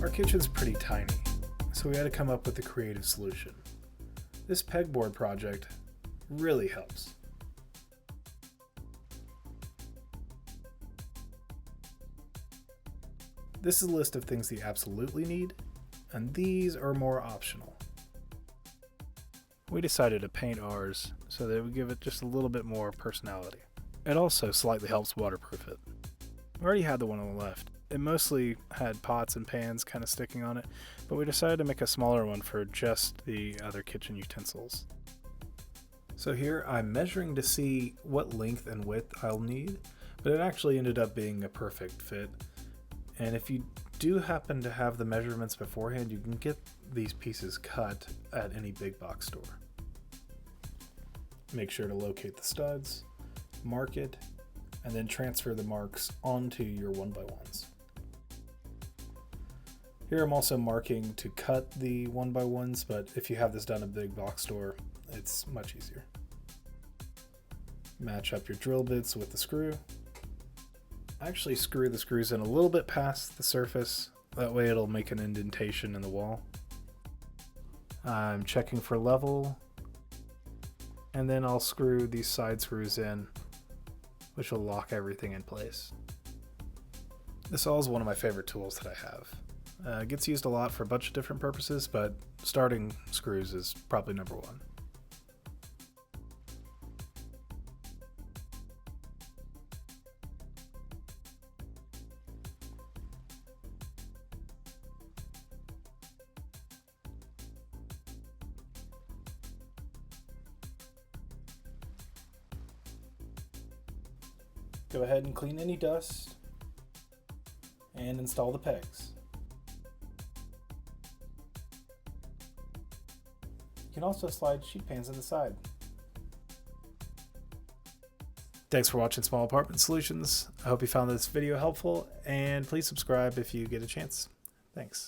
Our kitchen's pretty tiny, so we had to come up with a creative solution. This pegboard project really helps. This is a list of things that you absolutely need, and these are more optional. We decided to paint ours so that it would give it just a little bit more personality. It also slightly helps waterproof it. We already had the one on the left. It mostly had pots and pans kind of sticking on it, but we decided to make a smaller one for just the other kitchen utensils. So here I'm measuring to see what length and width I'll need, but it actually ended up being a perfect fit. And if you do happen to have the measurements beforehand, you can get these pieces cut at any big box store. Make sure to locate the studs, mark it, and then transfer the marks onto your 1x1s. Here I'm also marking to cut the 1x1s, but if you have this done at a big box store, it's much easier. Match up your drill bits with the screw. Actually screw the screws in a little bit past the surface, that way it'll make an indentation in the wall. I'm checking for level, and then I'll screw these side screws in, which will lock everything in place. This saw is one of my favorite tools that I have. It gets used a lot for a bunch of different purposes, but starting screws is probably number one. Go ahead and clean any dust and install the pegs. You can also slide sheet pans in the side. Thanks for watching Small Apartment Solutions. I hope you found this video helpful, and please subscribe if you get a chance. Thanks.